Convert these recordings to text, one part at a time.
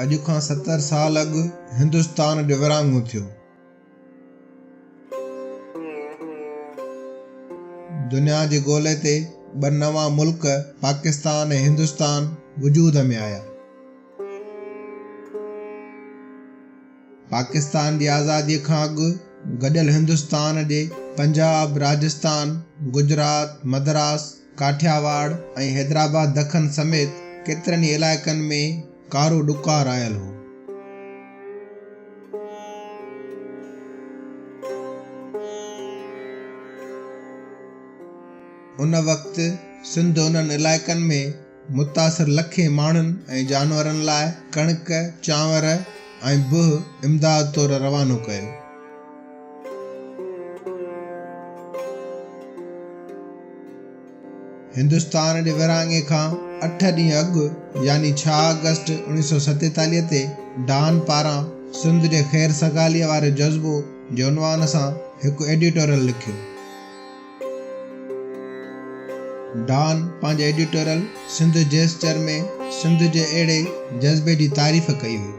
अॼु खां 70 साल अॻु हिंदुस्तान जो विरहाङो थियो। दुनिया जे ॻोल्हे ते ॿ नवां मुल्क पाकिस्तान ऐं हिंदुस्तान वजूद में आया। पाकिस्तान जी आज़ादीअ खां अॻु गॾियल हिंदुस्तान जे पंजाब, राजस्थान, गुजरात, मद्रास, काठियावाड़ ऐं हैदराबाद दखन समेत केतिरनि ई इलाइक़नि में कारो ॾुकार आयल हो। उन वक़्तु सिंध उन्हनि इलाइक़नि में मुतासिर लखे माण्हुनि ऐं जानवरनि लाइ कणिक, चांवर ऐं बुह इमदाद तौरु रवानो कयो। हिंदुस्तान जे विरहाङे खां 8 ॾींहं अॻु यानी 6 अगस्त 1947 ते डॉन पारां सिंध जे ख़ैर सगालीअ वारे जज़्बो जे उनवान सां हिकु एडिटोरियल लिखियो। डॉन पंहिंजे एडिटोरियल सिंध जेस्चर में सिंध जे अहिड़े जज़्बे जी तारीफ़ कई हुई।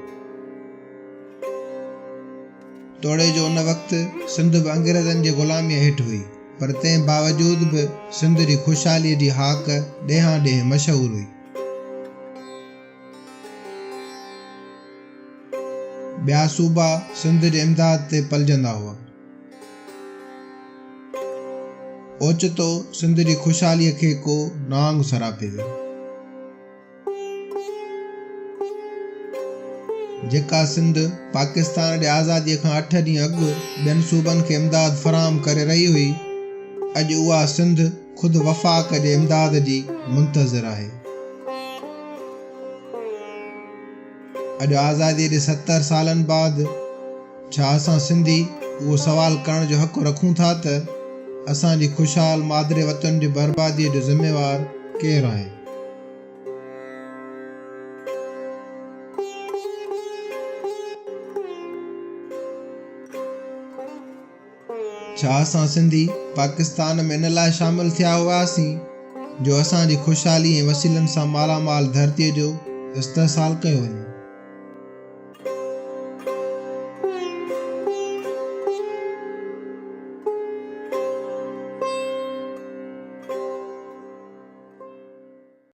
तोड़े जो उन वक़्तु सिंध बि अंग्रेज़नि जी ग़ुलामीअ हेठि हुई, पर तंहिं बावजूद बि सिंध जी ख़ुशहालीअ जी हाक ॾेहां ॾेह मशहूर हुई। ॿिया सूबा सिंध जे इमदाद ते पलजंदा हुआ। ओचितो सिंध जी ख़ुशहालीअ खे को नांग सरापे वियो। जेका सिंध पाकिस्तान जे आज़ादीअ खां 8 ॾींहं अॻु ॿियनि सूबनि खे इमदाद फ़राहम करे रही हुई, अॼु उहा सिंध ख़ुदि वफ़ाक़ जे इमदाद जी मुंतज़िर आहे। अॼु आज़ादीअ जे 70 सालनि बाद छा असां सिंधी उहो सवाल करण जो हक़ रखूं था त असांजी ख़ुशहाल मादरे वतन जी बर्बादीअ जो ज़िम्मेवार केरु आहे? छा असां सिंधी पाकिस्तान में इन लाइ शामिल थिया हुआसीं जो असांजी ख़ुशहाली ऐं वसीलनि सां मालामाल धरतीअ जो इस्तेहसाल कयो वञे?